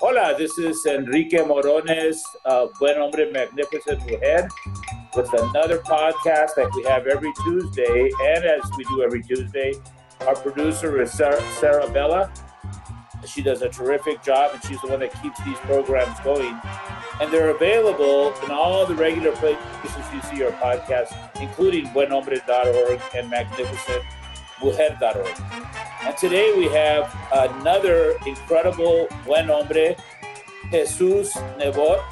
Hola, this is Enrique Morones of Buen Hombre, Magnificent Mujer, with another podcast that we have every Tuesday. And as we do every Tuesday, our producer is Sarah Bella. She does a terrific job, and she's the one that keeps these programs going. And they're available in all the regular places you see your podcast, including buenhombre.org and magnificentmujer.org. And today we have another incredible Buen Hombre, Jesús Nebot.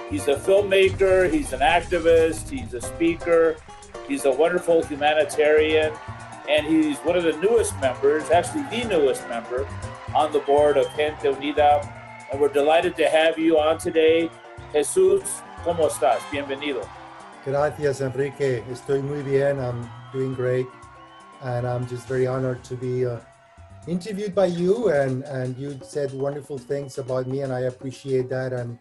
He's a filmmaker, he's an activist, he's a speaker, he's a wonderful humanitarian, and he's one of the newest members, actually the newest member, on the board of Gente Unida. And we're delighted to have you on today. Jesús, ¿cómo estás? Bienvenido. Gracias, Enrique. Estoy muy bien. I'm doing great. And I'm just very honored to be interviewed by you. And you said wonderful things about me, and I appreciate that. And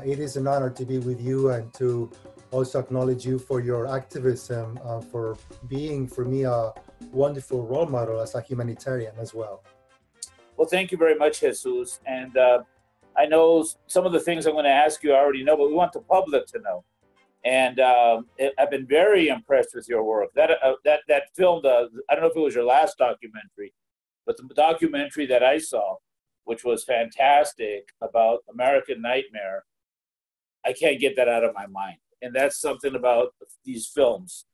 it is an honor to be with you and to also acknowledge you for your activism, for being, for me, a wonderful role model as a humanitarian as well. Well, thank you very much, Jesús. And I know some of the things I'm going to ask you I already know, but we want the public to know. And I've been very impressed with your work. That film, I don't know if it was your last documentary, but the documentary that I saw, which was fantastic, about American Nightmare, I can't get that out of my mind. And that's something about these films.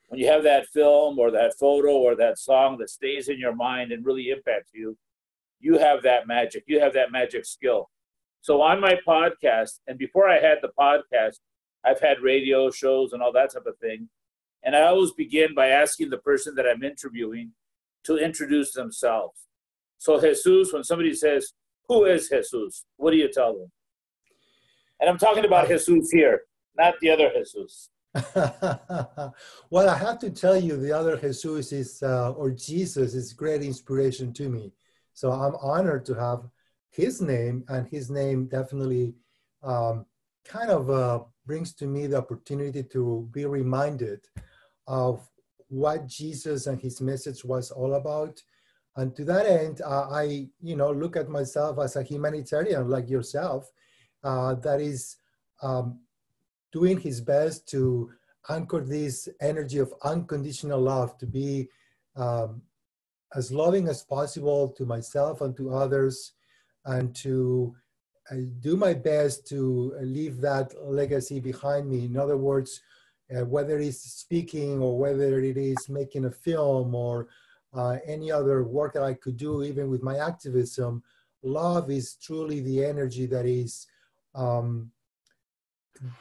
When you have that film or that photo or that song that stays in your mind and really impacts you, you have that magic. You have that magic skill. So on my podcast, and before I had the podcast, I've had radio shows and all that type of thing. And I always begin by asking the person that I'm interviewing to introduce themselves. So Jesús, when somebody says, who is Jesús? What do you tell them? And I'm talking about Jesús here, not the other Jesús. Well, I have to tell you, the other Jesús is, or Jesus is great inspiration to me. So I'm honored to have his name, and his name definitely brings to me the opportunity to be reminded of what Jesus and his message was all about. And to that end, I look at myself as a humanitarian like yourself, that is doing his best to anchor this energy of unconditional love, to be as loving as possible to myself and to others, and to do my best to leave that legacy behind me. In other words, whether it's speaking or whether it is making a film or any other work that I could do, even with my activism, love is truly the energy that is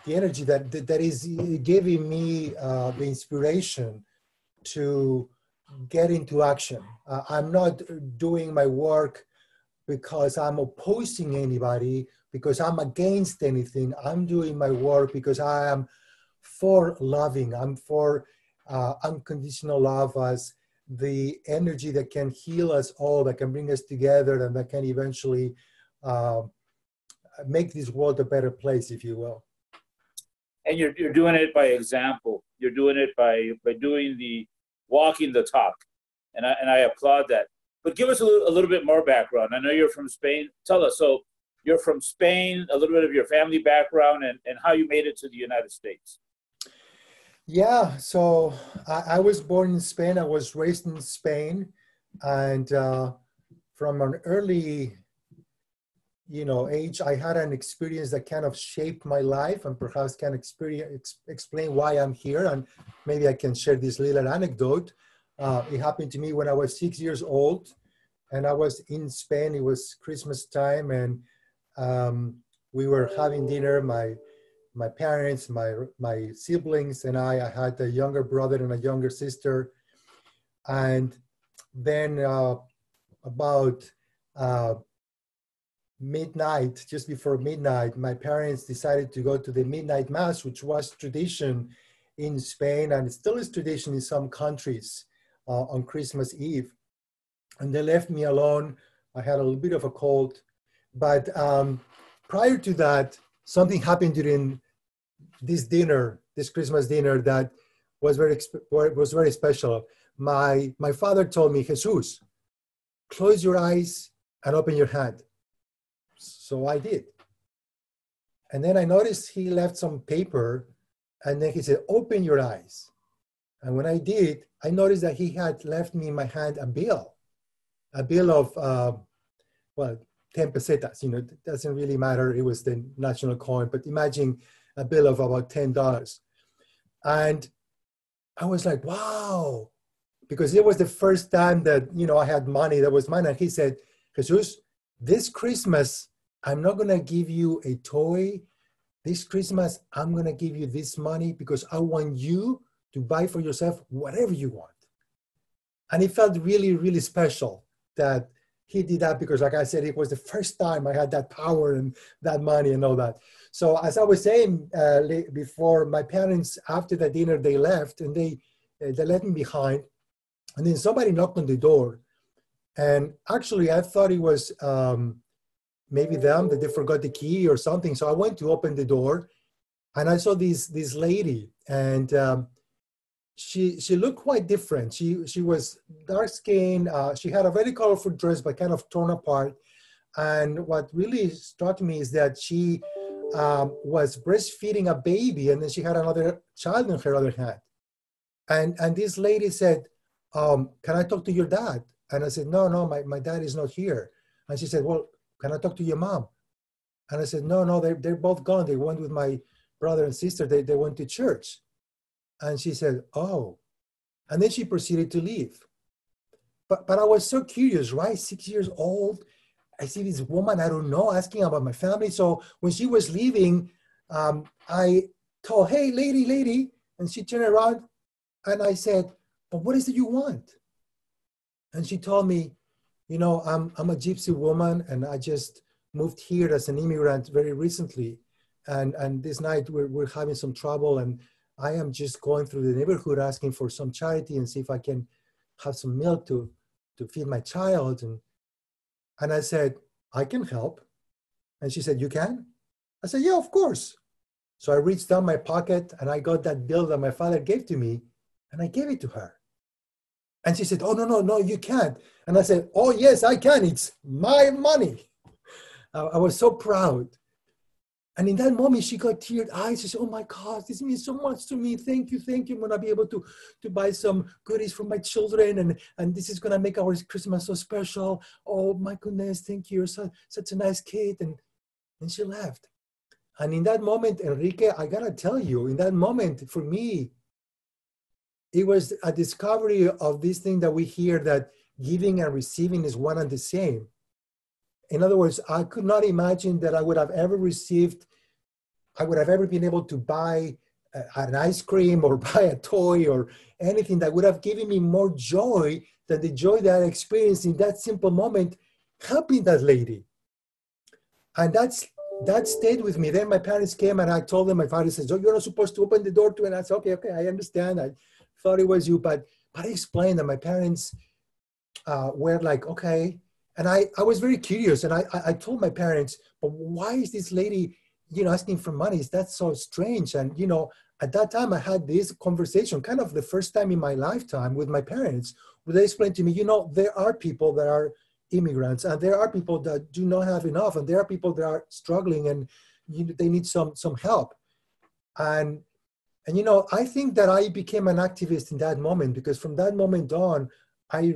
that is giving me the inspiration to get into action. I'm not doing my work because I'm opposing anybody, because I'm against anything. I'm doing my work because I am for loving. I'm for unconditional love as the energy that can heal us all, that can bring us together, and that can eventually make this world a better place, if you will. And you're doing it by example. You're doing it by doing the walking the talk. And I applaud that. But give us a little bit more background. I know you're from Spain. Tell us, so you're from Spain, a little bit of your family background, and how you made it to the United States. Yeah, so I was born in Spain. I was raised in Spain. And from an early age, I had an experience that kind of shaped my life, and perhaps can explain why I'm here. And maybe I can share this little anecdote. It happened to me when I was 6 years old, and I was in Spain. It was Christmas time, and we were having dinner. My parents, my siblings, and I had a younger brother and a younger sister. And then about midnight, just before midnight, my parents decided to go to the midnight mass, which was tradition in Spain, and it still is tradition in some countries on Christmas Eve. And they left me alone. I had a little bit of a cold, but prior to that, something happened during this dinner, this Christmas dinner, that was very special. My father told me, Jesús, close your eyes and open your hand. So I did. And then I noticed he left some paper, and then he said, open your eyes. And when I did, I noticed that he had left me in my hand a bill of, 10 pesetas. You know, it doesn't really matter. It was the national coin, but imagine a bill of about $10. And I was like, wow, because it was the first time that, you know, I had money that was mine. And he said, Jesus, this Christmas, I'm not going to give you a toy. This Christmas, I'm going to give you this money because I want you to buy for yourself whatever you want. And it felt really, really special that he did that because, like I said, it was the first time I had that power and that money and all that. So as I was saying before, my parents, after the dinner, they left and they left me behind. And then somebody knocked on the door. And actually, I thought it was maybe them, that they forgot the key or something. So I went to open the door and I saw this lady, and she looked quite different. She was dark skinned. She had a very colorful dress, but kind of torn apart. And what really struck me is that she was breastfeeding a baby, and then she had another child in her other hand. And this lady said, can I talk to your dad? And I said, no, my dad is not here. And she said, well, can I talk to your mom? And I said, no, they're both gone. They went with my brother and sister. They went to church. And she said, oh. And then she proceeded to leave. But I was so curious, right? 6 years old. I see this woman I don't know asking about my family. So when she was leaving, I told, hey, lady. And she turned around and I said, but what is it you want? And she told me, you know, I'm a gypsy woman and I just moved here as an immigrant very recently. And this night we're having some trouble, and I am just going through the neighborhood asking for some charity and see if I can have some milk to feed my child. And I said, I can help. And she said, you can? I said, yeah, of course. So I reached down my pocket and I got that bill that my father gave to me and I gave it to her. And she said, oh, no, you can't. And I said, oh, yes, I can. It's my money. I was so proud. And in that moment, she got teared eyes. She said, oh, my God, this means so much to me. Thank you. I'm going to be able to buy some goodies for my children. And this is going to make our Christmas so special. Oh, my goodness, thank you. You're such a nice kid. And she left. And in that moment, Enrique, I got to tell you, in that moment, for me, it was a discovery of this thing that we hear, that giving and receiving is one and the same. In other words, I could not imagine that I would have ever been able to buy an ice cream or buy a toy or anything that would have given me more joy than the joy that I experienced in that simple moment, helping that lady. And that stayed with me. Then my parents came and I told them, my father says, oh, you're not supposed to open the door to it. And I said, okay, I understand. I thought it was you, but I explained that my parents were like, okay. And I was very curious, and I told my parents, but why is this lady, asking for money? That's so strange. And, at that time I had this conversation, kind of the first time in my lifetime with my parents, where they explained to me, there are people that are immigrants, and there are people that do not have enough, and there are people that are struggling, and they need some help. And I think that I became an activist in that moment, because from that moment on, I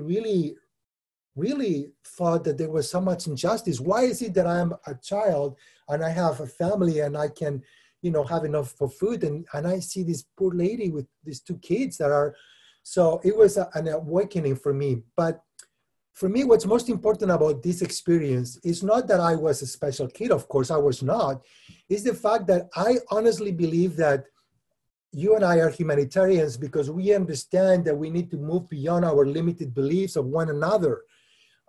really thought that there was so much injustice. Why is it that I'm a child and I have a family and I can, have enough for food, and I see this poor lady with these two kids that are, so it was an awakening for me. But for me, what's most important about this experience is not that I was a special kid. Of course, I was not. It's the fact that I honestly believe that you and I are humanitarians because we understand that we need to move beyond our limited beliefs of one another.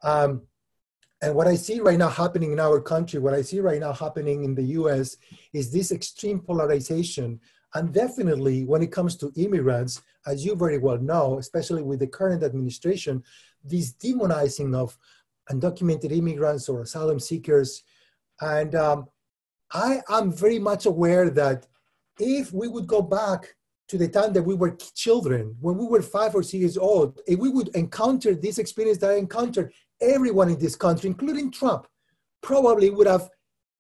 And what I see right now happening in our country, what I see right now happening in the US is this extreme polarization. And definitely when it comes to immigrants, as you very well know, especially with the current administration, this demonizing of undocumented immigrants or asylum seekers. And I am very much aware that if we would go back to the time that we were children, when we were 5 or 6 years old, if we would encounter this experience that I encountered, everyone in this country, including Trump, probably would have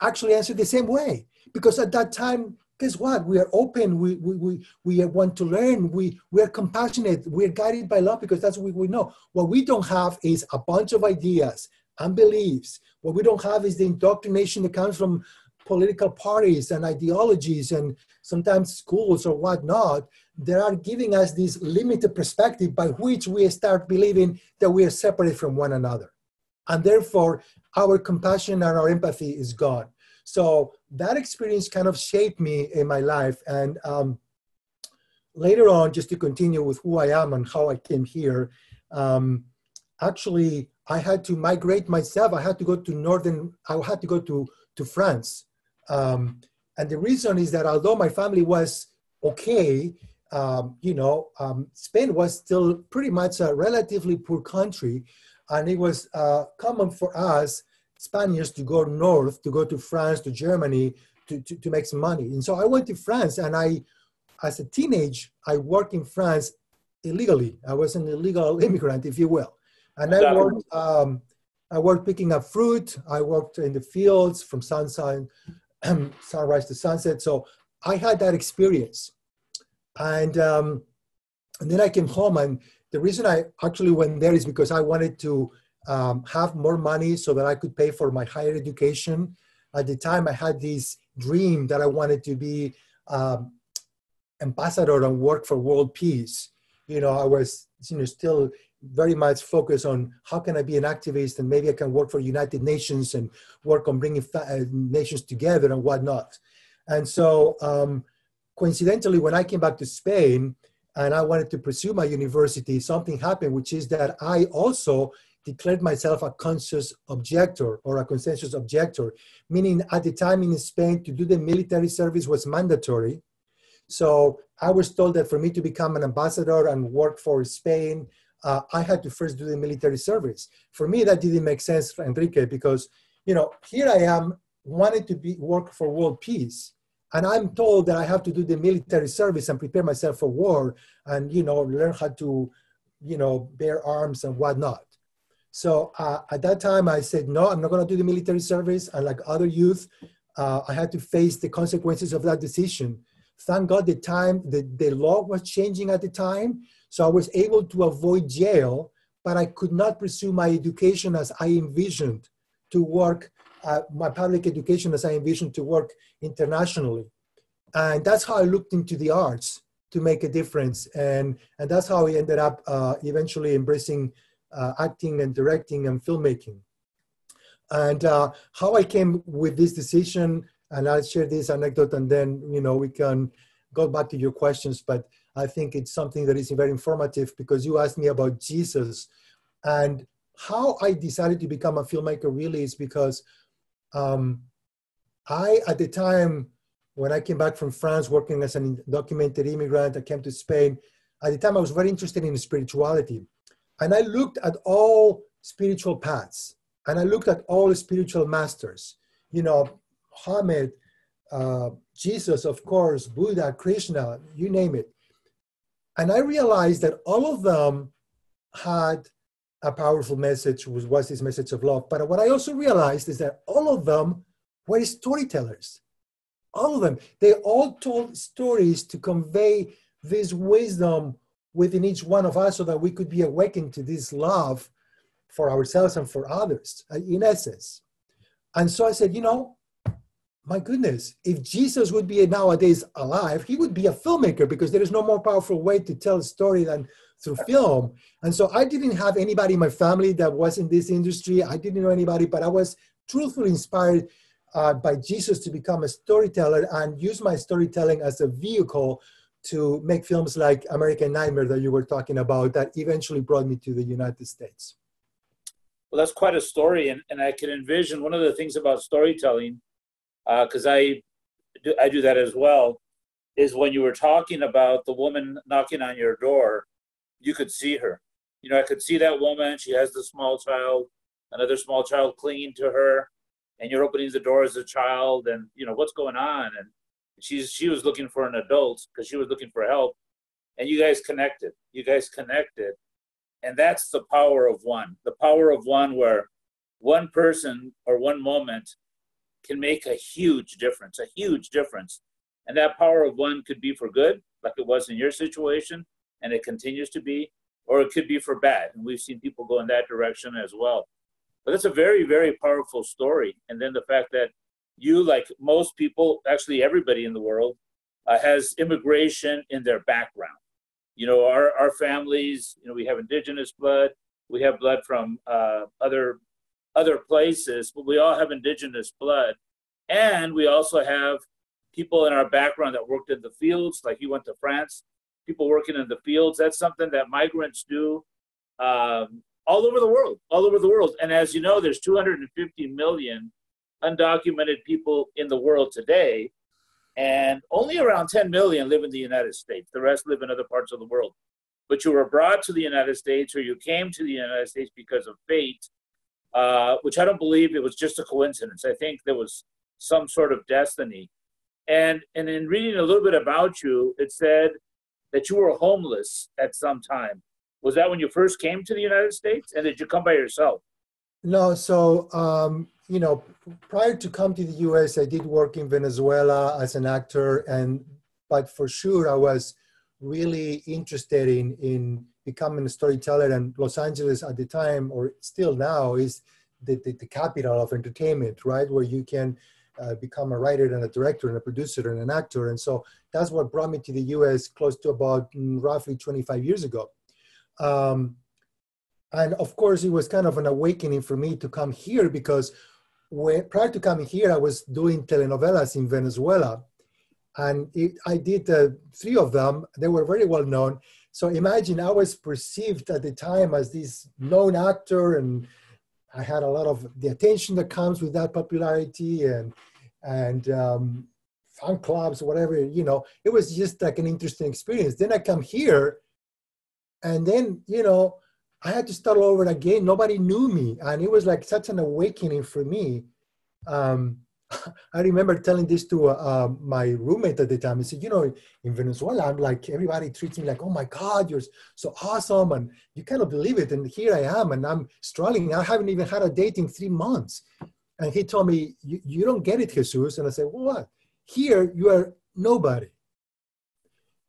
actually answered the same way. Because at that time, guess what? We are open. We want to learn. We are compassionate. We are guided by love because that's what we know. What we don't have is a bunch of ideas and beliefs. What we don't have is the indoctrination that comes from political parties and ideologies and sometimes schools or whatnot that are giving us this limited perspective by which we start believing that we are separate from one another. And therefore, our compassion and our empathy is gone. So that experience kind of shaped me in my life. And later on, just to continue with who I am and how I came here, actually, I had to migrate myself. I had to go to France. And the reason is that although my family was okay, Spain was still pretty much a relatively poor country. And it was common for us Spaniards to go north, to go to France, to Germany, to make some money. And so I went to France, and as a teenager, I worked in France illegally. I was an illegal immigrant, if you will. And I worked picking up fruit. I worked in the fields from sunrise to sunset. So I had that experience. And then I came home, and the reason I actually went there is because I wanted to have more money so that I could pay for my higher education. At the time, I had this dream that I wanted to be ambassador and work for world peace. I was still very much focused on how can I be an activist, and maybe I can work for United Nations and work on bringing nations together and whatnot. And so coincidentally, when I came back to Spain and I wanted to pursue my university, something happened, which is that I also declared myself a conscious objector or a consensus objector, meaning at the time in Spain to do the military service was mandatory. So I was told that for me to become an ambassador and work for Spain, I had to first do the military service. For me, that didn't make sense, Enrique, because here I am wanting to work for world peace, and I'm told that I have to do the military service and prepare myself for war and learn how to bear arms and whatnot. So at that time, I said, no, I'm not going to do the military service. And like other youth, I had to face the consequences of that decision. Thank God the law was changing at the time. So I was able to avoid jail, but I could not pursue my education as I envisioned to work, my public education as I envisioned to work internationally. And that's how I looked into the arts to make a difference. And that's how I ended up eventually embracing acting and directing and filmmaking. And how I came with this decision, and I'll share this anecdote and then, we can go back to your questions, but I think it's something that is very informative because you asked me about Jesus. And how I decided to become a filmmaker really is because at the time, when I came back from France working as an undocumented immigrant, I came to Spain. At the time, I was very interested in spirituality. And I looked at all spiritual paths, and I looked at all spiritual masters, Muhammad, Jesus, of course, Buddha, Krishna, you name it. And I realized that all of them had a powerful message, which was this message of love. But what I also realized is that all of them were storytellers. All of them. They all told stories to convey this wisdom within each one of us so that we could be awakened to this love for ourselves and for others, in essence. And so I said, my goodness, if Jesus would be nowadays alive, he would be a filmmaker because there is no more powerful way to tell a story than through film. And so I didn't have anybody in my family that was in this industry. I didn't know anybody, but I was truthfully inspired by Jesus to become a storyteller and use my storytelling as a vehicle to make films like American Nightmare that you were talking about that eventually brought me to the United States. Well, that's quite a story. And I can envision one of the things about storytelling, because I do that as well, is when you were talking about the woman knocking on your door, you could see her. I could see that woman. She has the small child, another small child clinging to her, and you're opening the door as a child, and what's going on? And she was looking for an adult because she was looking for help, and you guys connected. And that's the power of one. The power of one where one person or one moment can make a huge difference, a huge difference. And that power of one could be for good, like it was in your situation, and it continues to be, or it could be for bad. And we've seen people go in that direction as well. But it's a very, very powerful story. And then the fact that you, like most people, actually everybody in the world, has immigration in their background. You know, our families, you know, we have indigenous blood, we have blood from other places, but we all have indigenous blood. And we also have people in our background that worked in the fields, like you went to France, people working in the fields. That's something that migrants do all over the world, all over the world. And as you know, there's 250 million undocumented people in the world today, and only around 10 million live in the United States. The rest live in other parts of the world. But you were brought to the United States, or you came to the United States because of fate, which I don't believe it was just a coincidence. I think there was some sort of destiny. And in reading a little bit about you, it said that you were homeless at some time. Was that when you first came to the United States? And did you come by yourself? No, so, you know, prior to come to the US, I did work in Venezuela as an actor, but for sure I was really interested in becoming a storyteller, and Los Angeles at the time, or still now, is the capital of entertainment, right? Where you can become a writer and a director and a producer and an actor. And so that's what brought me to the US close to about roughly 25 years ago. And of course, it was kind of an awakening for me to come here, because prior to coming here, I was doing telenovelas in Venezuela. And I did 3 of them. They were very well known. So imagine, I was perceived at the time as this known actor, and I had a lot of the attention that comes with that popularity, and fan clubs, whatever, you know. It was just like an interesting experience. Then I come here, and then, you know, I had to start all over again. Nobody knew me. And it was like such an awakening for me. I remember telling this to my roommate at the time. He said, you know, in Venezuela, I'm like, everybody treats me like, oh my God, you're so awesome. And you cannot believe it. And here I am, and I'm struggling. I haven't even had a date in 3 months. And he told me, you don't get it, Jesus. And I said, well, what? Here, you are nobody.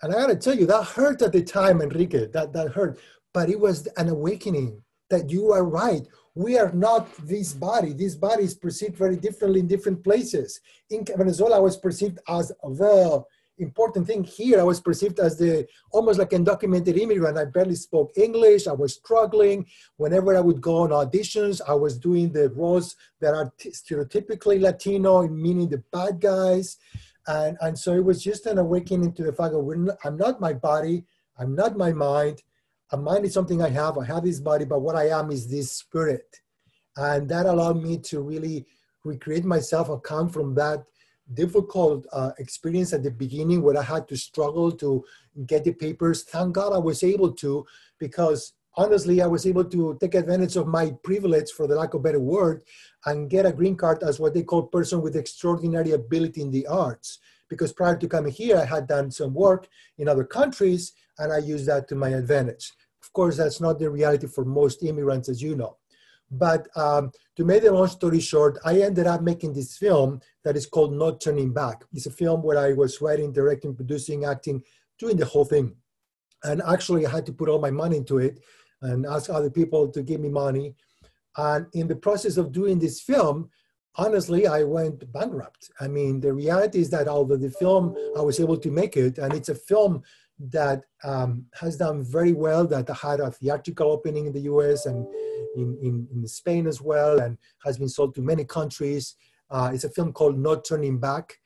And I got to tell you, that hurt at the time, Enrique, that hurt. But it was an awakening that you are right. We are not this body. This body is perceived very differently in different places. In Venezuela, I was perceived as the important thing. Here, I was perceived as almost like an undocumented immigrant. I barely spoke English. I was struggling. Whenever I would go on auditions, I was doing the roles that are stereotypically Latino, meaning the bad guys. And so it was just an awakening to the fact that I'm not my body. I'm not my mind. A mind is something I have this body, but what I am is this spirit. And that allowed me to really recreate myself and come from that difficult experience at the beginning, where I had to struggle to get the papers. Thank God I was able to, because honestly, I was able to take advantage of my privilege, for the lack of a better word, and get a green card as what they call person with extraordinary ability in the arts. Because prior to coming here, I had done some work in other countries, and I used that to my advantage. Of course, that's not the reality for most immigrants, as you know. But to make the long story short, I ended up making this film that is called Not Turning Back. It's a film where I was writing, directing, producing, acting, doing the whole thing. And actually, I had to put all my money into it and ask other people to give me money. And in the process of doing this film, honestly, I went bankrupt. I mean, the reality is that although the film, I was able to make it, and it's a film that has done very well, that had a theatrical opening in the US and in Spain as well, and has been sold to many countries. It's a film called Not Turning Back,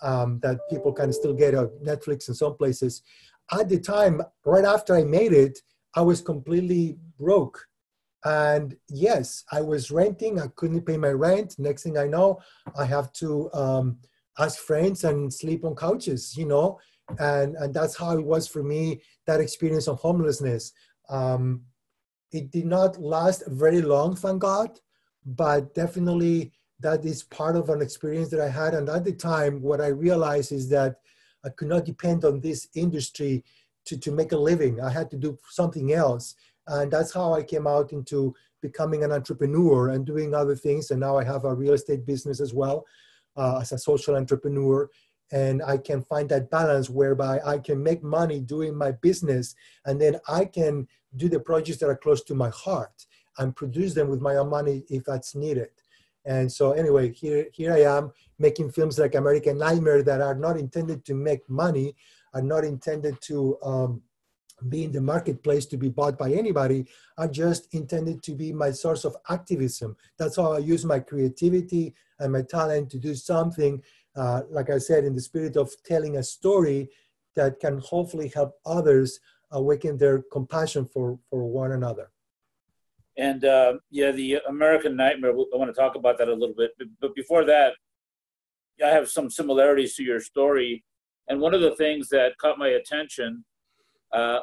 that people can still get on Netflix in some places. At the time, right after I made it, I was completely broke. And yes, I was renting. I couldn't pay my rent. Next thing I know, I have to ask friends and sleep on couches, you know. And that's how it was for me, that experience of homelessness. It did not last very long, thank God, but definitely that is part of an experience that I had. And at the time, what I realized is that I could not depend on this industry to make a living. I had to do something else. And that's how I came out into becoming an entrepreneur and doing other things. And now I have a real estate business as well, as a social entrepreneur. And I can find that balance whereby I can make money doing my business, and then I can do the projects that are close to my heart and produce them with my own money if that's needed. And so anyway, here I am making films like American Nightmare that are not intended to make money, are not intended to be in the marketplace to be bought by anybody, are just intended to be my source of activism. That's how I use my creativity and my talent to do something, like I said, in the spirit of telling a story that can hopefully help others awaken their compassion for one another. And yeah, the American Nightmare, I want to talk about that a little bit. But before that, I have some similarities to your story. And one of the things that caught my attention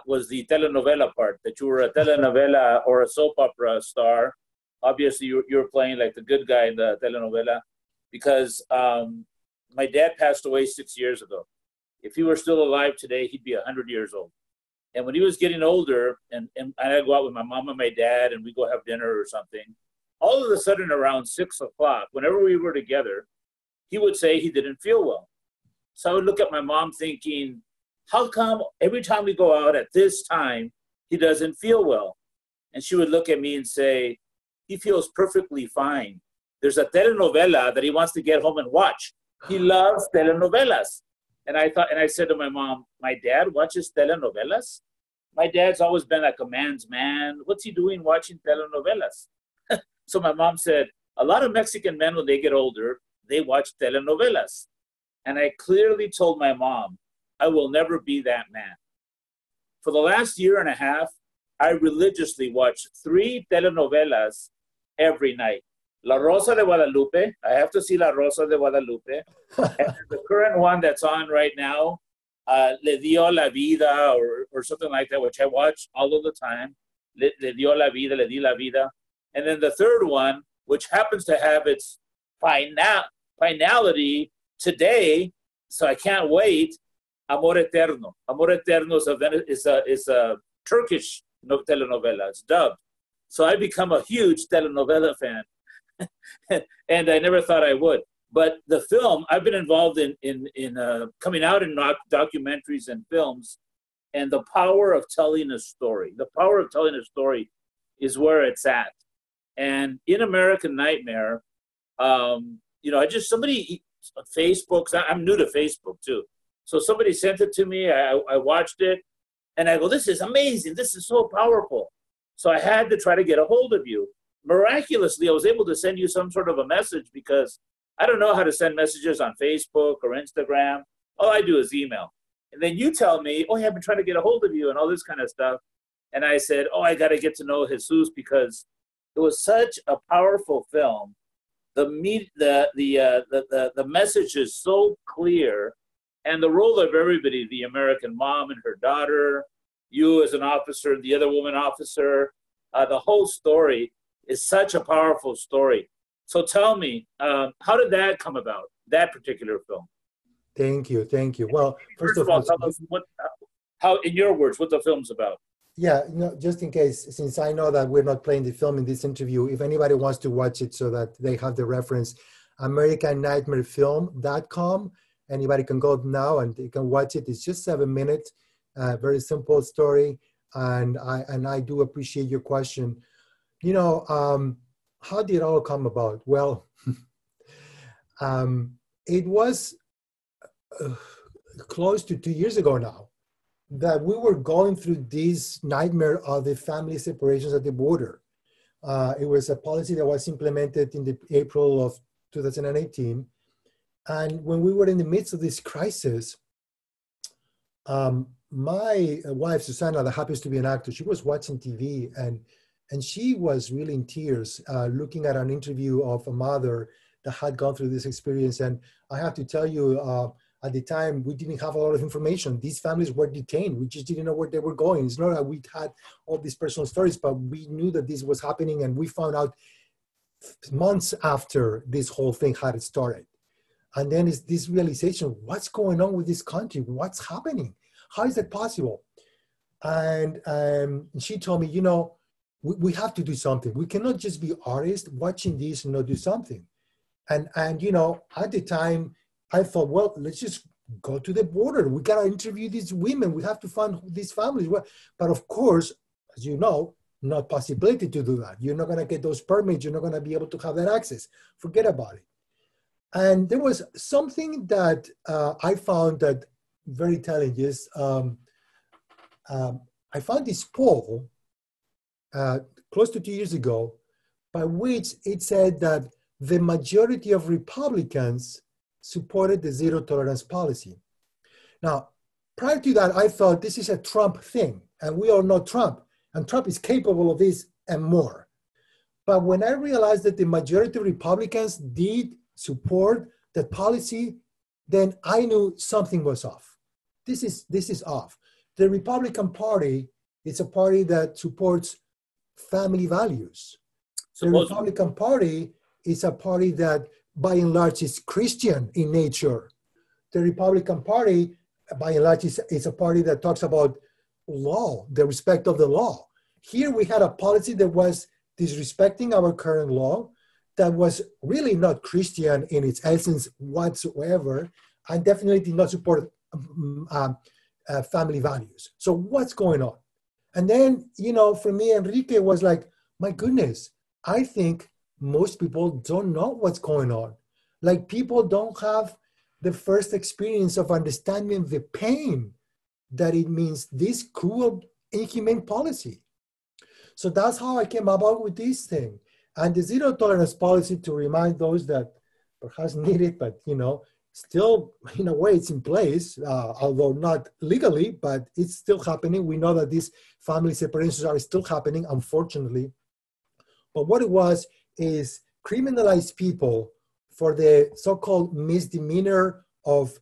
was the telenovela part, that you were a telenovela or a soap opera star. Obviously, you were playing like the good guy in the telenovela, because my dad passed away 6 years ago. If he were still alive today, he'd be 100 years old. And when he was getting older, and I'd go out with my mom and my dad, and we'd go have dinner or something, all of a sudden around 6 o'clock, whenever we were together, he would say he didn't feel well. So I would look at my mom thinking, how come every time we go out at this time, he doesn't feel well? And she would look at me and say, he feels perfectly fine. There's a telenovela that he wants to get home and watch. He loves telenovelas. And I said to my mom, my dad watches telenovelas? My dad's always been like a man's man. What's he doing watching telenovelas? So my mom said, a lot of Mexican men, when they get older, they watch telenovelas. And I clearly told my mom, I will never be that man. For the last year and a half, I religiously watched 3 telenovelas every night. La Rosa de Guadalupe, I have to see La Rosa de Guadalupe. And the current one that's on right now, Le Dio la Vida, or something like that, which I watch all of the time. Le Dio la Vida, Le Di la Vida. And then the third one, which happens to have its finality today, so I can't wait, Amor Eterno. Amor Eterno is a Turkish telenovela. It's dubbed. So I become a huge telenovela fan. And I never thought I would. But the film, I've been involved in coming out in documentaries and films, and the power of telling a story. The power of telling a story is where it's at. And in American Nightmare, somebody, Facebook, I'm new to Facebook too. So somebody sent it to me, I watched it, and I go, this is amazing, this is so powerful. So I had to try to get a hold of you. Miraculously, I was able to send you some sort of a message, because I don't know how to send messages on Facebook or Instagram. All I do is email. And then you tell me, oh, yeah, I've been trying to get a hold of you and all this kind of stuff. And I said, oh, I got to get to know Jesús, because it was such a powerful film. The message is so clear, and the role of everybody, the American mom and her daughter, you as an officer, the other woman officer, the whole story is such a powerful story. So tell me, how did that come about, that particular film? Thank you. Well, first of all, tell us how, in your words, what the film's about. Yeah, just in case, since I know that we're not playing the film in this interview, if anybody wants to watch it so that they have the reference, AmericanNightmareFilm.com. Anybody can go now and they can watch it. It's just 7 minutes, very simple story. And I do appreciate your question. How did it all come about? Well, it was close to 2 years ago now that we were going through this nightmare of the family separations at the border. It was a policy that was implemented in the April of 2018. And when we were in the midst of this crisis, my wife, Susana, that happens to be an actor, she was watching TV and she was really in tears looking at an interview of a mother that had gone through this experience. And I have to tell you, at the time, we didn't have a lot of information. These families were detained. We just didn't know where they were going. It's not that we had all these personal stories, but we knew that this was happening, and we found out months after this whole thing had started. And then it's this realization, what's going on with this country? What's happening? How is that possible? And she told me, you know, we have to do something. We cannot just be artists watching this and not do something. And you know, at the time, I thought, well, let's just go to the border. We got to interview these women. We have to find these families. But of course, as you know, not possibility to do that. You're not going to get those permits. You're not going to be able to have that access. Forget about it. And there was something that I found that very telling is I found this poll close to 2 years ago by which it said that the majority of Republicans supported the zero tolerance policy. Now, prior to that, I thought this is a Trump thing, and we all know Trump, and Trump is capable of this and more. But when I realized that the majority of Republicans did support that policy, then I knew something was off. This is off. The Republican Party is a party that supports family values. The Republican Party is a party that, by and large, is Christian in nature. The Republican Party, by and large, is a party that talks about law, the respect of the law. Here we had a policy that was disrespecting our current law, that was really not Christian in its essence whatsoever, and definitely did not support family values. So what's going on? And then, you know, for me, Enrique was like, my goodness, I think most people don't know what's going on. Like, people don't have the first experience of understanding the pain that it means, this cruel, inhumane policy. So that's how I came about with this thing. And the zero tolerance policy, to remind those that perhaps need it, but, you know, still, in a way, it's in place, although not legally, but it's still happening. We know that these family separations are still happening, unfortunately. But what it was is criminalize people for the so-called misdemeanor of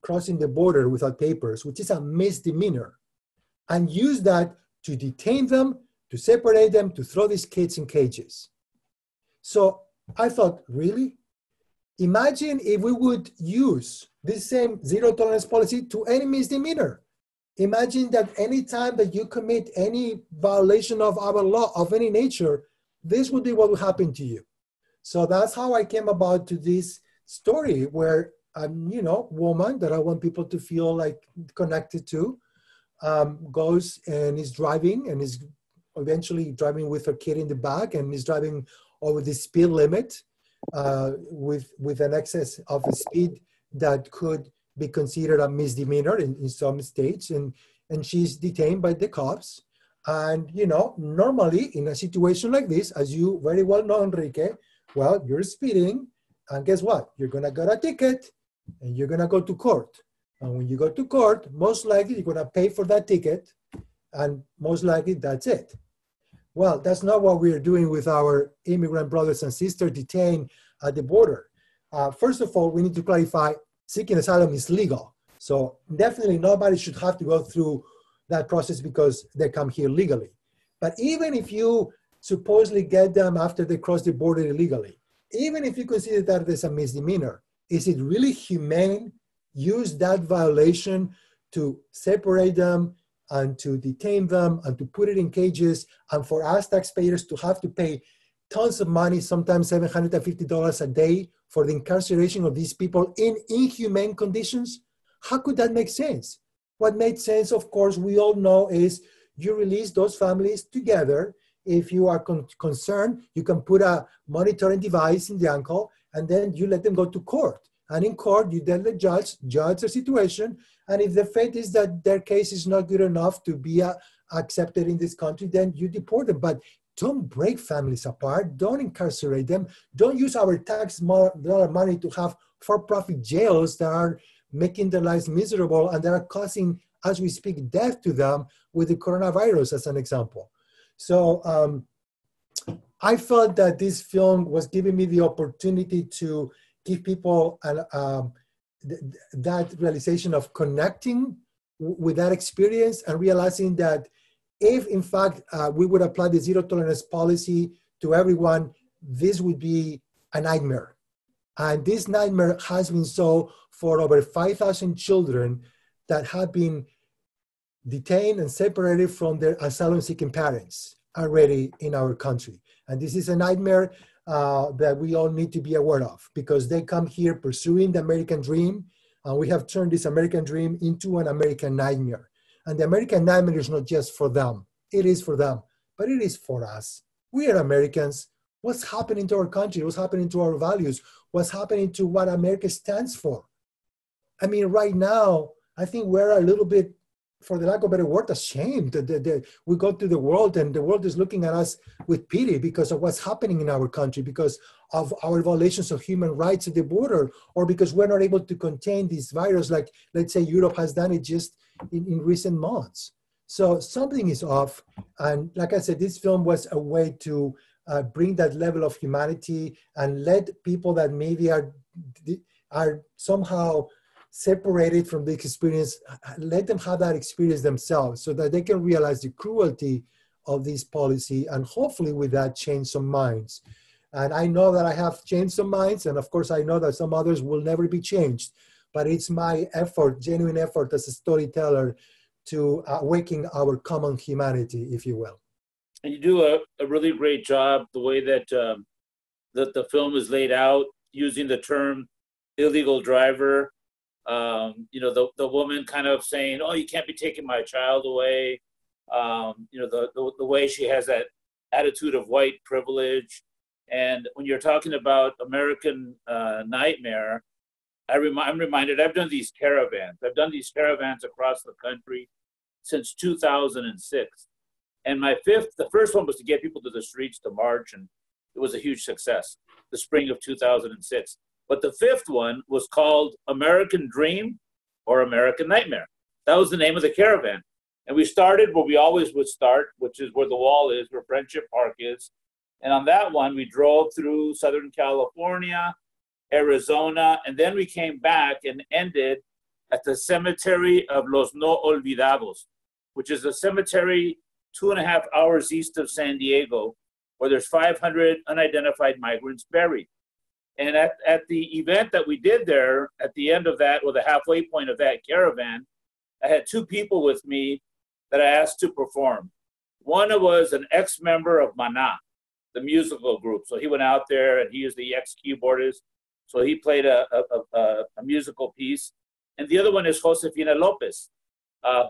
crossing the border without papers, which is a misdemeanor, and use that to detain them, to separate them, to throw these kids in cages. So I thought, really? Imagine if we would use this same zero tolerance policy to any misdemeanor. Imagine that any time that you commit any violation of our law of any nature, this would be what would happen to you. So that's how I came about to this story where I'm, you know, woman that I want people to feel like connected to, goes and is driving and is eventually driving with her kid in the back and is driving over the speed limit with an excess of a speed that could be considered a misdemeanor in some states. And she's detained by the cops. And, you know, normally in a situation like this, as you very well know, Enrique, well, you're speeding, and guess what? You're going to get a ticket, and you're going to go to court. And when you go to court, most likely you're going to pay for that ticket, and most likely that's it. Well, that's not what we're doing with our immigrant brothers and sisters detained at the border. First of all, we need to clarify, seeking asylum is legal. So definitely nobody should have to go through that process because they come here legally. But even if you supposedly get them after they cross the border illegally, even if you consider that as a misdemeanor, is it really humane? Use that violation to separate them and to detain them and to put it in cages, and for us taxpayers to have to pay tons of money, sometimes $750 a day, for the incarceration of these people in inhumane conditions? How could that make sense? What made sense, of course, we all know, is you release those families together. If you are concerned, you can put a monitoring device in the ankle, and then you let them go to court. And in court, you then the judge the situation. And if the fate is that their case is not good enough to be accepted in this country, then you deport them. But don't break families apart. Don't incarcerate them. Don't use our tax dollar money to have for-profit jails that are making their lives miserable and that are causing, as we speak, death to them with the coronavirus as an example. So I felt that this film was giving me the opportunity to give people that realization of connecting with that experience and realizing that if, in fact, we would apply the zero tolerance policy to everyone, this would be a nightmare. And this nightmare has been so for over 5,000 children that have been detained and separated from their asylum-seeking parents already in our country. And this is a nightmare that we all need to be aware of, because they come here pursuing the American dream, and we have turned this American dream into an American nightmare. And the American nightmare is not just for them. It is for them, but it is for us. We are Americans. What's happening to our country? What's happening to our values? What's happening to what America stands for? I mean, right now, I think we're a little bit, for the lack of a better word, ashamed. We go to the world and the world is looking at us with pity because of what's happening in our country, because of our violations of human rights at the border, or because we're not able to contain this virus like, let's say, Europe has done it just in recent months. So something is off. And like I said, this film was a way to bring that level of humanity and let people that maybe are somehow separated from the experience, let them have that experience themselves so that they can realize the cruelty of this policy, and hopefully with that change some minds. And I know that I have changed some minds, and of course I know that some others will never be changed, but it's my effort, genuine effort as a storyteller, to awaken our common humanity, if you will. And you do a really great job, the way that the film is laid out, using the term illegal driver. The woman kind of saying, "Oh, you can't be taking my child away." The way she has that attitude of white privilege. And when you're talking about American nightmare, I'm reminded, I've done these caravans. I've done these caravans across the country since 2006. And the first one was to get people to the streets to march, and it was a huge success, the spring of 2006. But the fifth one was called American Dream or American Nightmare. That was the name of the caravan. And we started where we always would start, which is where the wall is, where Friendship Park is. And on that one, we drove through Southern California, Arizona, and then we came back and ended at the cemetery of Los No Olvidados, which is a cemetery 2.5 hours east of San Diego, where there's 500 unidentified migrants buried. And at the event that we did there, at the end of that, or the halfway point of that caravan, I had two people with me that I asked to perform. One was an ex-member of Maná, the musical group. So he went out there and he is the ex-keyboardist. So he played a musical piece. And the other one is Josefina Lopez,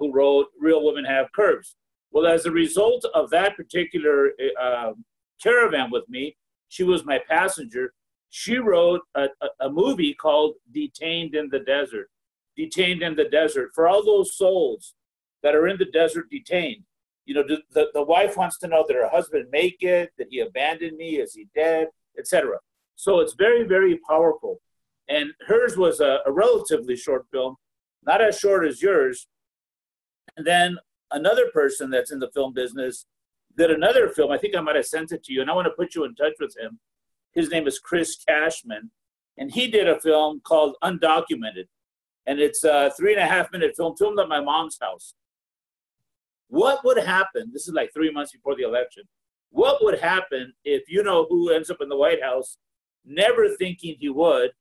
who wrote Real Women Have Curves. Well, as a result of that particular caravan with me, she was my passenger. She wrote a movie called Detained in the Desert. Detained in the Desert. For all those souls that are in the desert detained, the wife wants to know, did her husband make it? Did he abandon me? Is he dead? Etc. So it's very, very powerful. And hers was a relatively short film, not as short as yours. And then another person that's in the film business did another film. I think I might have sent it to you, and I want to put you in touch with him. His name is Chris Cashman, and he did a film called Undocumented. And it's a 3.5-minute film filmed at my mom's house. What would happen? This is like 3 months before the election. What would happen if who ends up in the White House, never thinking he would?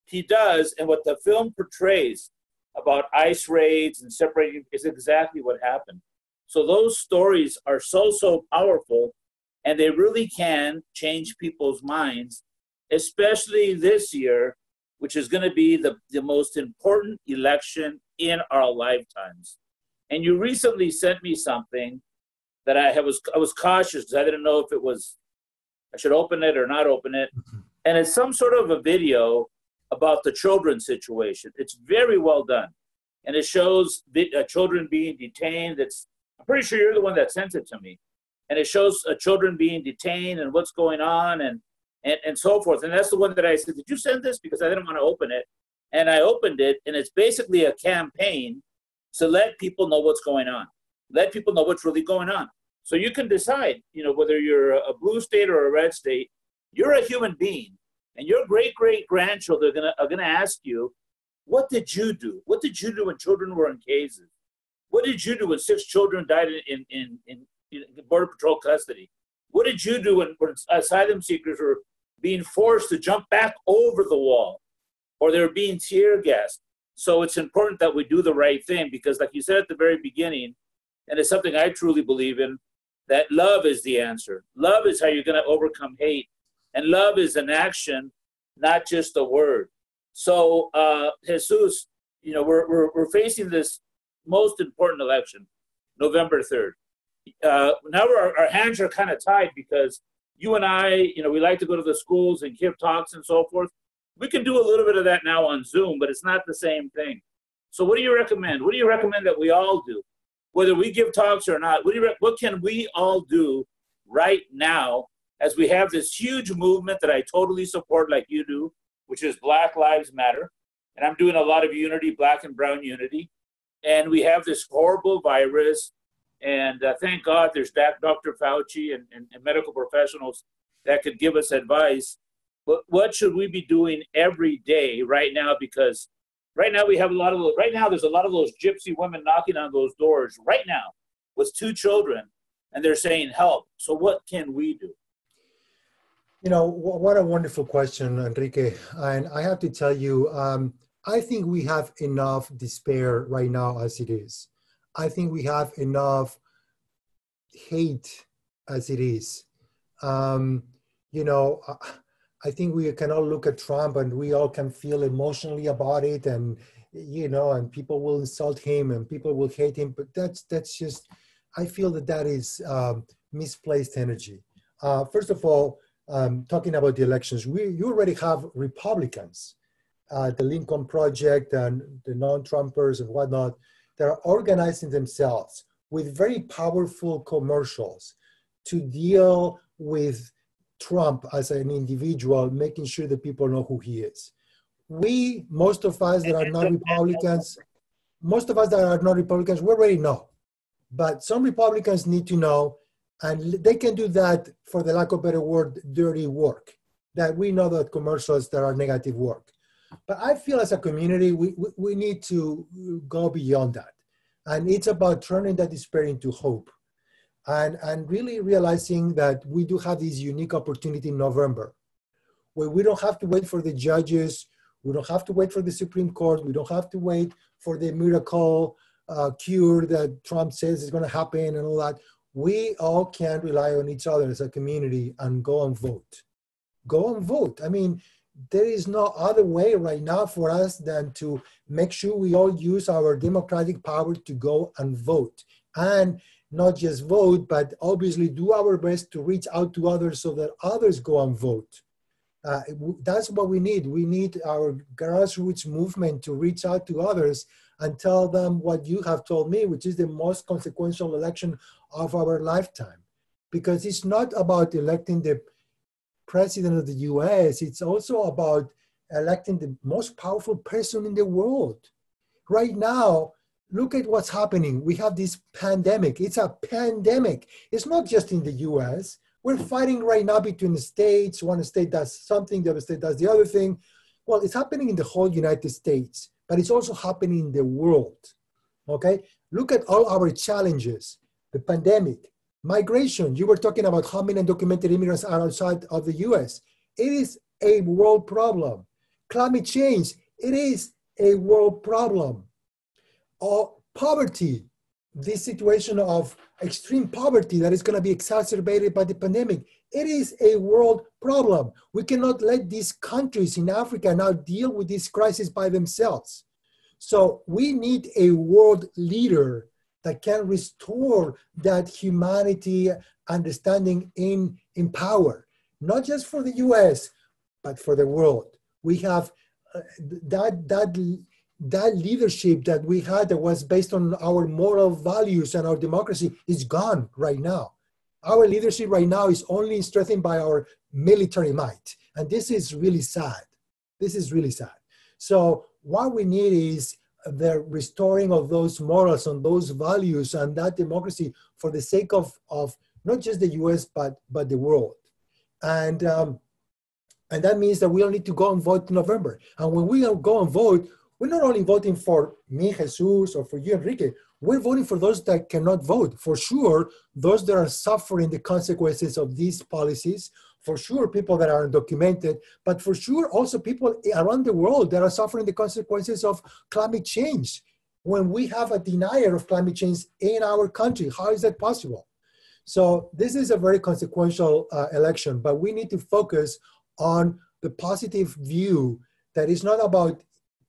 He does, and what the film portrays about ICE raids and separating is exactly what happened. So those stories are so powerful, and they really can change people's minds, especially this year, which is going to be the most important election in our lifetimes. And you recently sent me something that I was cautious because I didn't know if I should open it or not open it. And it's some sort of a video about the children's situation. It's very well done. And it shows children being detained. I'm pretty sure you're the one that sent it to me. And it shows children being detained and what's going on and so forth. And that's the one that I said, did you send this? Because I didn't want to open it. And I opened it, and it's basically a campaign to let people know what's going on. Let people know what's really going on. So you can decide, whether you're a blue state or a red state, you're a human being. And your great-great-grandchildren are gonna ask you, what did you do? What did you do when children were in cases? What did you do when 6 children died in Border Patrol custody? What did you do when asylum seekers were being forced to jump back over the wall, or they were being tear gassed? So it's important that we do the right thing, because like you said at the very beginning, and it's something I truly believe in, that love is the answer. Love is how you're going to overcome hate. And love is an action, not just a word. So, Jesus, you know, we're facing this most important election, November 3rd. Now our hands are kind of tied because you and I, you know, we like to go to the schools and give talks and so forth. We can do a little bit of that now on Zoom, but it's not the same thing. So what do you recommend? What do you recommend that we all do? Whether we give talks or not, what can we all do right now as we have this huge movement that I totally support like you do, which is Black Lives Matter. And I'm doing a lot of unity, black and brown unity. And we have this horrible virus. And thank God there's Dr. Fauci and medical professionals that could give us advice. But what should we be doing every day right now? Because right now there's a lot of those gypsy women knocking on those doors right now with 2 children, and they're saying help. So what can we do? You know, what a wonderful question, Enrique. And I have to tell you, I think we have enough despair right now as it is. I think we have enough hate as it is. You know, I think we can all look at Trump and we all can feel emotionally about it, and, you know, and people will insult him and people will hate him, but that's just, I feel that is misplaced energy. First of all, talking about the elections, you already have Republicans, the Lincoln Project and the non-Trumpers and whatnot, that are organizing themselves with very powerful commercials to deal with Trump as an individual, making sure that people know who he is. Most of us that are not Republicans, we already know. But some Republicans need to know, and they can do that, for the lack of a better word, dirty work. That we know that commercials that are negative work. But I feel as a community, we need to go beyond that. And it's about turning that despair into hope. And really realizing that we do have this unique opportunity in November, where we don't have to wait for the judges, we don't have to wait for the Supreme Court, we don't have to wait for the miracle cure that Trump says is going to happen and all that. We all can rely on each other as a community and go and vote. Go and vote. I mean, there is no other way right now for us than to make sure we all use our democratic power to go and vote. And not just vote, but obviously do our best to reach out to others so that others go and vote. That's what we need. We need our grassroots movement to reach out to others and tell them what you have told me, which is the most consequential election of our lifetime. Because it's not about electing the president of the US, it's also about electing the most powerful person in the world. Right now, look at what's happening. We have this pandemic. It's a pandemic. It's not just in the US. We're fighting right now between the states. One state does something, the other state does the other thing. Well, it's happening in the whole United States, but it's also happening in the world, okay? Look at all our challenges, the pandemic, migration. You were talking about how many undocumented immigrants are outside of the US. It is a world problem. Climate change, it is a world problem. Poverty, this situation of extreme poverty that is going to be exacerbated by the pandemic, it is a world problem. We cannot let these countries in Africa now deal with this crisis by themselves. So we need a world leader that can restore that humanity understanding in power, not just for the US, but for the world. We have that leadership that we had that was based on our moral values and our democracy is gone right now. Our leadership right now is only strengthened by our military might. And this is really sad. This is really sad. So what we need is the restoring of those morals and those values and that democracy for the sake of not just the US, but the world. And that means that we all need to go and vote in November. And when we go and vote, we're not only voting for me, Jesus, or for you, Enrique. We're voting for those that cannot vote. For sure, those that are suffering the consequences of these policies. For sure, people that are undocumented. But for sure, also people around the world that are suffering the consequences of climate change. when we have a denier of climate change in our country? How is that possible? So this is a very consequential election, but we need to focus on the positive view that is not about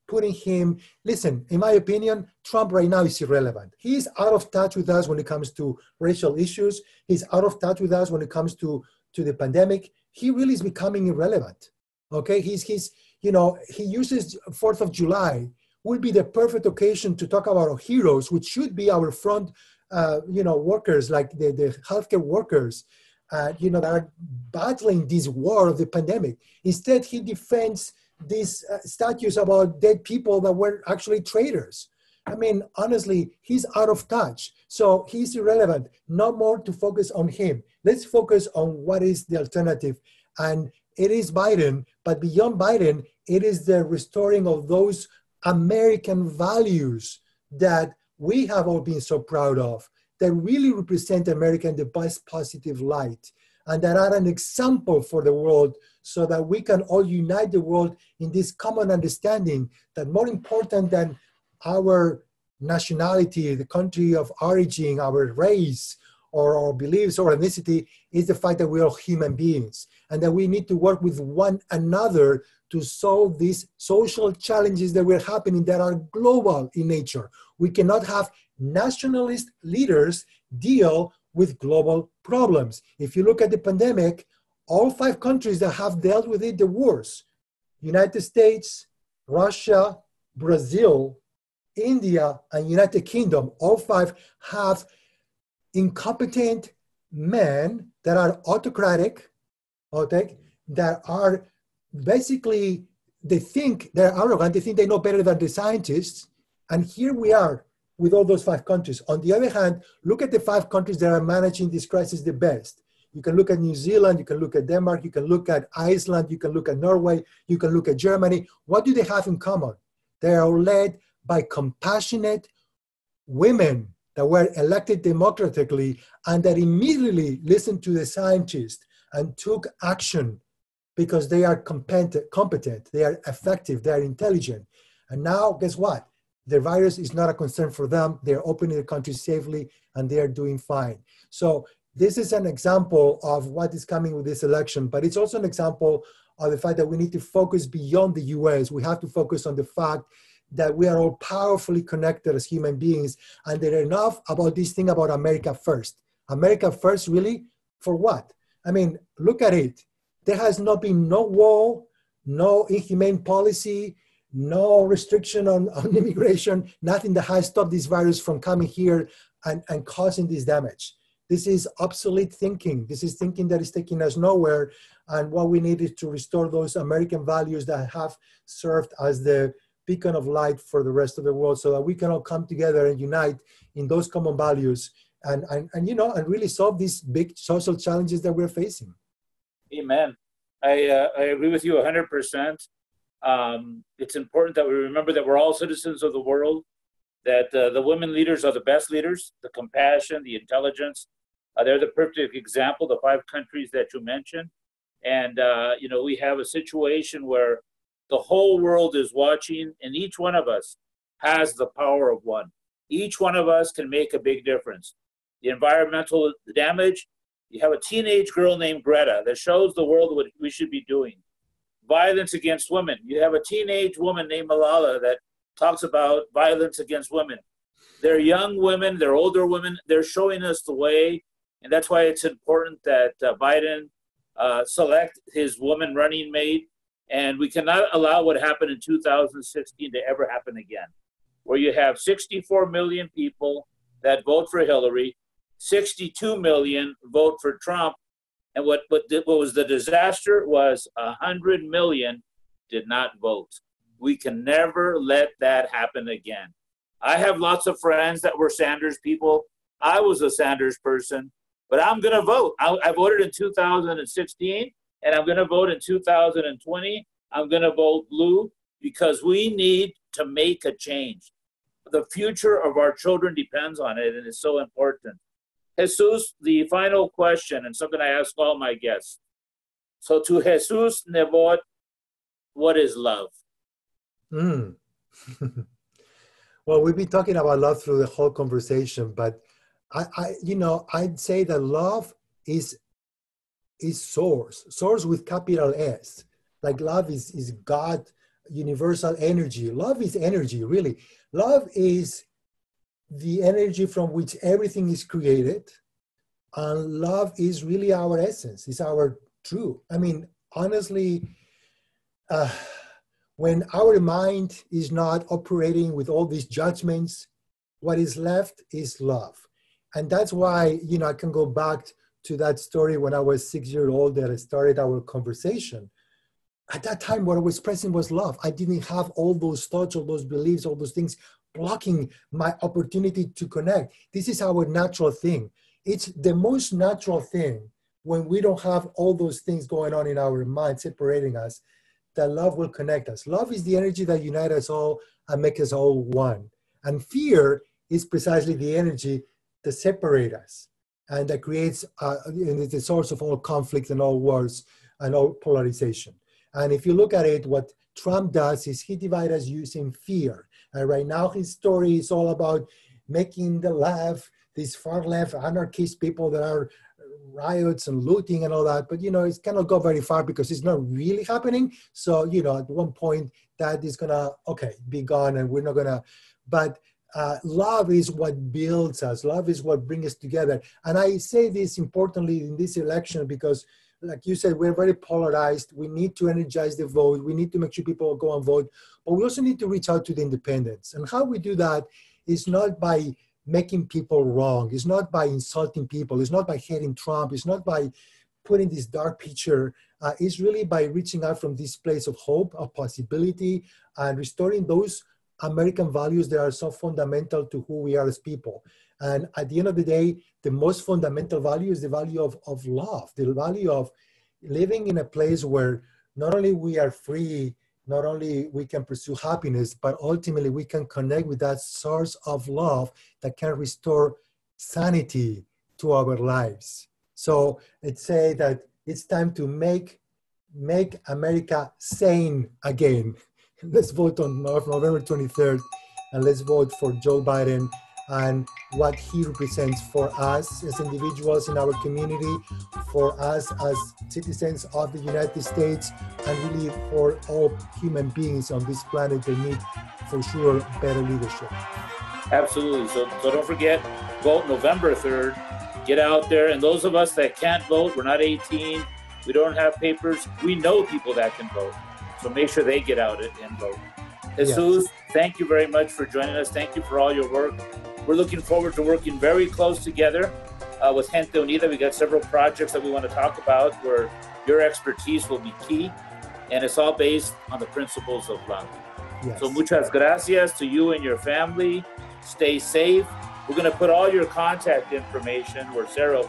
putting him, listen, in my opinion, Trump right now is irrelevant. He's out of touch with us when it comes to racial issues. He's out of touch with us when it comes to the pandemic. He really is becoming irrelevant. Okay, he uses 4th of July would be the perfect occasion to talk about our heroes, which should be our front, workers, like the healthcare workers, that are battling this war of the pandemic. Instead, he defends these statues about dead people that were actually traitors. I mean, honestly, he's out of touch. So he's irrelevant. Not more to focus on him. Let's focus on what is the alternative. And it is Biden, but beyond Biden, it is the restoring of those American values that we have all been so proud of, that really represent America in the best positive light, and that are an example for the world, so that we can all unite the world in this common understanding that more important than our nationality, the country of origin, our race, or our beliefs or ethnicity, is the fact that we are human beings, and that we need to work with one another to solve these social challenges that were happening that are global in nature. We cannot have nationalist leaders deal with global problems. If you look at the pandemic, all 5 countries that have dealt with it the worst, United States, Russia, Brazil, India, and United Kingdom, all 5 have incompetent men that are autocratic, okay, that are basically, they think they're arrogant, they think they know better than the scientists. And here we are with all those 5 countries. On the other hand, look at the 5 countries that are managing this crisis the best. You can look at New Zealand, you can look at Denmark, you can look at Iceland, you can look at Norway, you can look at Germany. What do they have in common? They are led by compassionate women that were elected democratically and that immediately listened to the scientists and took action because they are competent, they are effective, they are intelligent. And now, guess what? The virus is not a concern for them. They're opening the country safely and they are doing fine. So this is an example of what is coming with this election, but it's also an example of the fact that we need to focus beyond the US. We have to focus on the fact that we are all powerfully connected as human beings, and that enough about this thing about America first. America first, really? For what? I mean, look at it. There has not been no wall, no inhumane policy, no restriction on immigration, nothing that has stopped this virus from coming here and causing this damage. This is obsolete thinking. This is thinking that is taking us nowhere. And what we need is to restore those American values that have served as the beacon of light for the rest of the world, so that we can all come together and unite in those common values and really solve these big social challenges that we're facing. Amen. I agree with you 100%. It's important that we remember that we're all citizens of the world, that the women leaders are the best leaders, the compassion, the intelligence. They're the perfect example, the 5 countries that you mentioned. And, we have a situation where the whole world is watching, and each one of us has the power of one. Each one of us can make a big difference. The environmental damage, you have a teenage girl named Greta that shows the world what we should be doing. Violence against women. You have a teenage woman named Malala that talks about violence against women. They're young women, they're older women, they're showing us the way. And that's why it's important that Biden select his woman running mate. And we cannot allow what happened in 2016 to ever happen again, where you have 64 million people that vote for Hillary, 62 million vote for Trump. And what was the disaster was 100 million did not vote. We can never let that happen again. I have lots of friends that were Sanders people. I was a Sanders person, but I'm going to vote. I voted in 2016, and I'm going to vote in 2020. I'm going to vote blue because we need to make a change. The future of our children depends on it, and it's so important. Jesus, the final question, and something I ask all my guests. So to Jesus Nebot, what is love? Well, we've been talking about love through the whole conversation, but I'd say that love is source with capital S. Like love is God, universal energy. Love is energy, really. Love is the energy from which everything is created. And love is really our essence, is our truth. I mean, honestly, when our mind is not operating with all these judgments, what is left is love. And that's why, I can go back to that story when I was 6 years old that I started our conversation. At that time, what I was expressing was love. I didn't have all those thoughts, all those beliefs, all those things blocking my opportunity to connect. This is our natural thing. It's the most natural thing when we don't have all those things going on in our mind separating us, that love will connect us. Love is the energy that unites us all and makes us all one. And fear is precisely the energy that separates us and that creates the source of all conflict and all wars and all polarization. And if you look at it, what Trump does is he divides us using fear. And right now his story is all about making the left, these far left anarchist people that are riots and looting and all that. But, it's cannot go very far because it's not really happening. So, at one point that is gonna, be gone and we're not gonna, but love is what builds us. Love is what brings us together. And I say this importantly in this election because, like you said, we're very polarized. We need to energize the vote. We need to make sure people go and vote. But we also need to reach out to the independents. And how we do that is not by making people wrong. It's not by insulting people. It's not by hating Trump. It's not by putting this dark picture. It's really by reaching out from this place of hope, of possibility, and restoring those American values that are so fundamental to who we are as people. And at the end of the day, the most fundamental value is the value of love, the value of living in a place where not only we are free, not only we can pursue happiness, but ultimately we can connect with that source of love that can restore sanity to our lives. So let's say that it's time to make America sane again. Let's vote on November 23rd, and let's vote for Joe Biden and what he represents for us as individuals in our community, for us as citizens of the United States, and really for all human beings on this planet. They need, for sure, better leadership. Absolutely. So don't forget, vote November 3rd. Get out there. And those of us that can't vote, we're not 18, we don't have papers, we know people that can vote. So make sure they get out and vote. Jesus, Thank you very much for joining us. Thank you for all your work. We're looking forward to working very close together with Gente Unida. We got several projects that we want to talk about where your expertise will be key. And it's all based on the principles of love. Yes. So muchas gracias to you and your family. Stay safe. We're going to put all your contact information where Sarah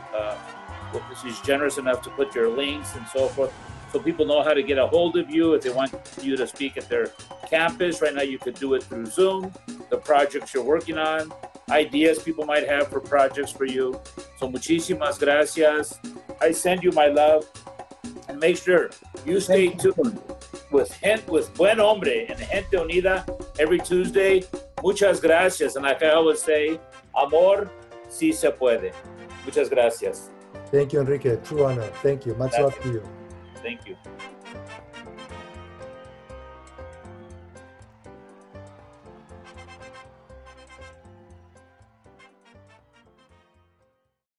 she's generous enough to put your links and so forth, so people know how to get a hold of you if they want you to speak at their campus. Right now you could do it through Zoom, the projects you're working on, ideas people might have for projects for you. So muchísimas gracias. I send you my love, and make sure you stay tuned with Buen Hombre and Gente Unida every Tuesday. Muchas gracias. And like I always say, amor sí se puede. Muchas gracias. Thank you, Enrique. True honor. Thank you. Much love to you. Thank you.